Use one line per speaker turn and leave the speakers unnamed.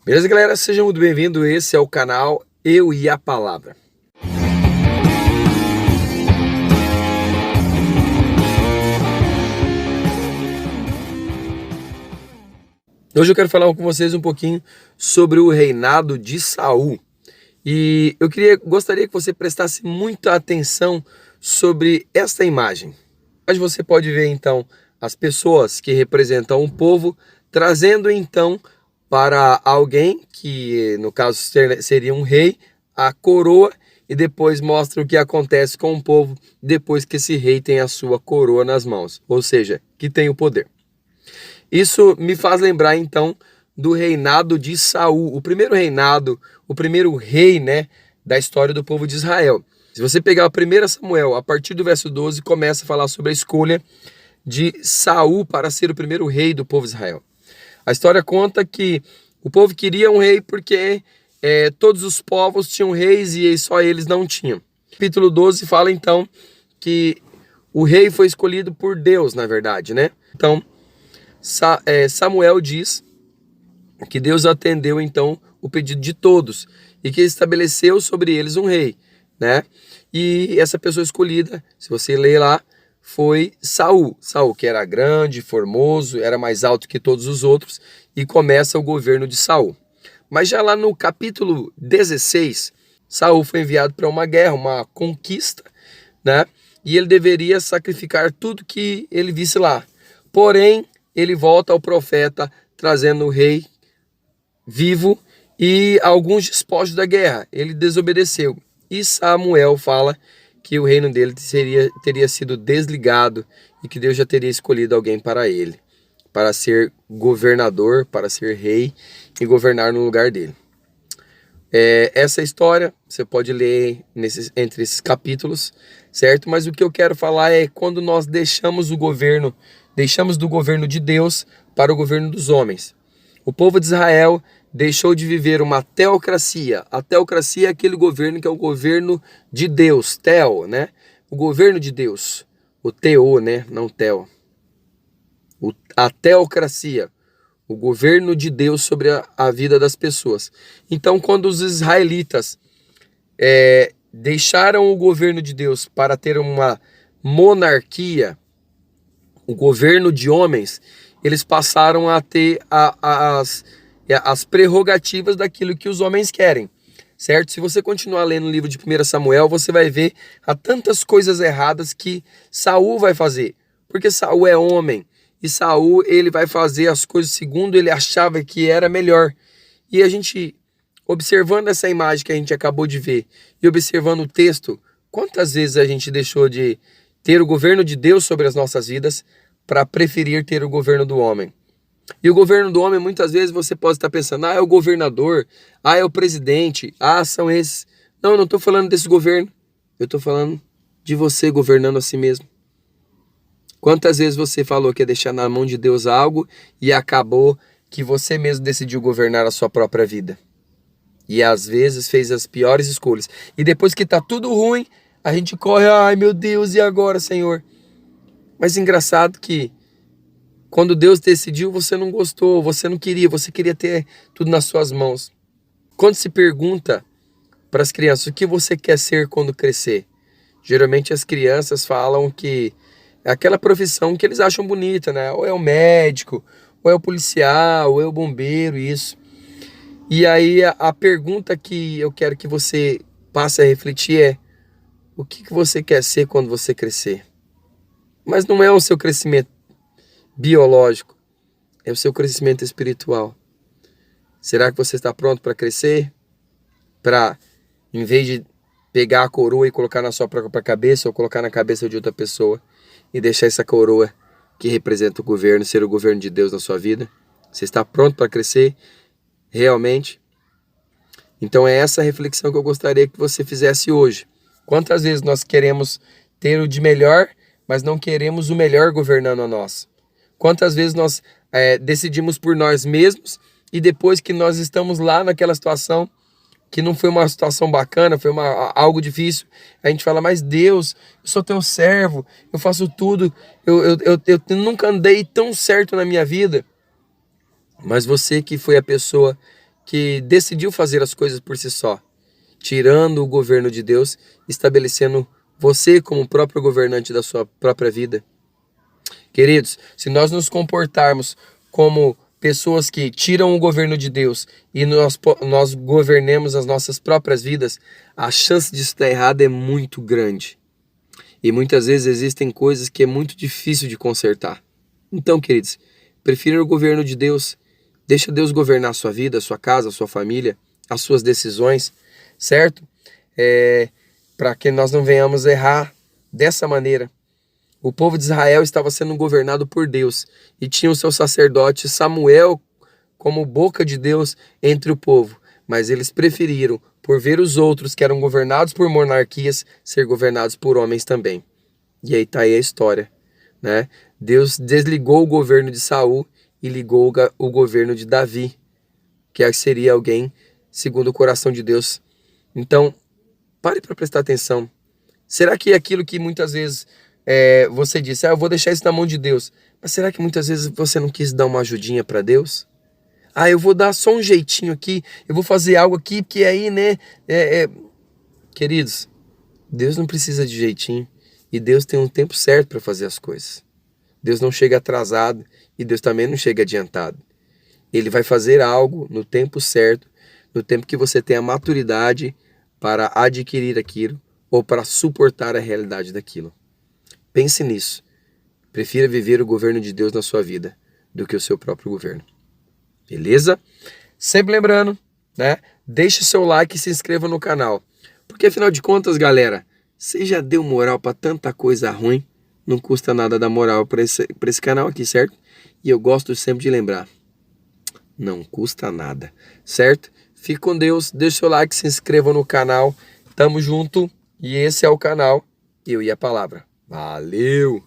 Beleza, galera? Sejam muito bem-vindos. Esse é o canal Eu e a Palavra. Hoje eu quero falar com vocês um pouquinho sobre o reinado de Saul. E eu gostaria que você prestasse muita atenção sobre esta imagem. Mas você pode ver então as pessoas que representam o povo trazendo então para alguém, que no caso seria um rei, a coroa, e depois mostra o que acontece com o povo depois que esse rei tem a sua coroa nas mãos, ou seja, que tem o poder. Isso me faz lembrar então do reinado de Saul, o primeiro reinado, o primeiro rei, da história do povo de Israel. Se você pegar o 1 Samuel, a partir do verso 12, começa a falar sobre a escolha de Saul para ser o primeiro rei do povo de Israel. A história conta que o povo queria um rei porque todos os povos tinham reis e só eles não tinham. Capítulo 12 fala então que o rei foi escolhido por Deus, na verdade, Então, Samuel diz que Deus atendeu então o pedido de todos e que estabeleceu sobre eles um rei, E essa pessoa escolhida, se você ler lá, foi Saul. Saul, que era grande, formoso, era mais alto que todos os outros, e começa o governo de Saul. Mas já lá no capítulo 16, Saul foi enviado para uma guerra, uma conquista, E ele deveria sacrificar tudo que ele visse lá. Porém, ele volta ao profeta trazendo o rei vivo e alguns despojos da guerra. Ele desobedeceu. E Samuel fala que o reino dele teria sido desligado e que Deus já teria escolhido alguém para ele, para ser governador, para ser rei e governar no lugar dele. Essa história você pode ler entre esses capítulos, certo? Mas o que eu quero falar é quando nós deixamos do governo de Deus para o governo dos homens. O povo de Israel deixou de viver uma teocracia. A teocracia é aquele governo que é o governo de Deus, teo, O governo de Deus, o teo, não teo. A teocracia, o governo de Deus sobre a vida das pessoas. Então, quando os israelitas deixaram o governo de Deus para ter uma monarquia, o governo de homens, eles passaram a ter as prerrogativas daquilo que os homens querem, certo? Se você continuar lendo o livro de 1 Samuel, você vai ver há tantas coisas erradas que Saul vai fazer, porque Saul é homem, e Saul ele vai fazer as coisas segundo ele achava que era melhor. E a gente, observando essa imagem que a gente acabou de ver, e observando o texto, quantas vezes a gente deixou de ter o governo de Deus sobre as nossas vidas para preferir ter o governo do homem? E o governo do homem, muitas vezes você pode estar pensando, é o governador, é o presidente, são esses. Não, eu não estou falando desse governo, eu estou falando de você governando a si mesmo. Quantas vezes você falou que ia deixar na mão de Deus algo e acabou que você mesmo decidiu governar a sua própria vida? E às vezes fez as piores escolhas. E depois que está tudo ruim, a gente corre, ai meu Deus, e agora, Senhor? Mas engraçado que quando Deus decidiu, você não gostou, você não queria, você queria ter tudo nas suas mãos. Quando se pergunta para as crianças o que você quer ser quando crescer, geralmente as crianças falam que é aquela profissão que eles acham bonita, Ou é o médico, ou é o policial, ou é o bombeiro, isso. E aí a pergunta que eu quero que você passe a refletir é: o que você quer ser quando você crescer? Mas não é o seu crescimento biológico, é o seu crescimento espiritual. Será que você está pronto para crescer? Para, em vez de pegar a coroa e colocar na sua própria cabeça ou colocar na cabeça de outra pessoa e deixar essa coroa que representa o governo ser o governo de Deus na sua vida? Você está pronto para crescer realmente? Então é essa reflexão que eu gostaria que você fizesse hoje. Quantas vezes nós queremos ter o de melhor, mas não queremos o melhor governando a nós? Quantas vezes nós decidimos por nós mesmos e depois que nós estamos lá naquela situação, que não foi uma situação bacana, foi algo difícil, a gente fala, mas Deus, eu sou teu servo, eu faço tudo, eu nunca andei tão certo na minha vida. Mas você que foi a pessoa que decidiu fazer as coisas por si só, tirando o governo de Deus, estabelecendo você como próprio governante da sua própria vida. Queridos, se nós nos comportarmos como pessoas que tiram o governo de Deus e nós governemos as nossas próprias vidas, a chance disso dar errado é muito grande. E muitas vezes existem coisas que é muito difícil de consertar. Então, queridos, prefira o governo de Deus. Deixa Deus governar a sua vida, a sua casa, a sua família, as suas decisões, certo? Para que nós não venhamos errar dessa maneira. O povo de Israel estava sendo governado por Deus e tinha o seu sacerdote Samuel como boca de Deus entre o povo. Mas eles preferiram, por ver os outros que eram governados por monarquias, ser governados por homens também. E aí está aí a história, né? Deus desligou o governo de Saul e ligou o governo de Davi, que seria alguém segundo o coração de Deus. Então, pare para prestar atenção. Será que aquilo que muitas vezes você disse, eu vou deixar isso na mão de Deus, mas será que muitas vezes você não quis dar uma ajudinha para Deus? Eu vou dar só um jeitinho aqui, eu vou fazer algo aqui, porque aí, né? Queridos, Deus não precisa de jeitinho e Deus tem um tempo certo para fazer as coisas. Deus não chega atrasado e Deus também não chega adiantado. Ele vai fazer algo no tempo certo, no tempo que você tem a maturidade para adquirir aquilo ou para suportar a realidade daquilo. Pense nisso. Prefira viver o governo de Deus na sua vida do que o seu próprio governo. Beleza? Sempre lembrando, né? Deixe seu like e se inscreva no canal. Porque afinal de contas, galera, você já deu moral para tanta coisa ruim, não custa nada dar moral para esse canal aqui, certo? E eu gosto sempre de lembrar, não custa nada, certo? Fique com Deus, deixe seu like, se inscreva no canal. Tamo junto e esse é o canal Eu e a Palavra. Valeu!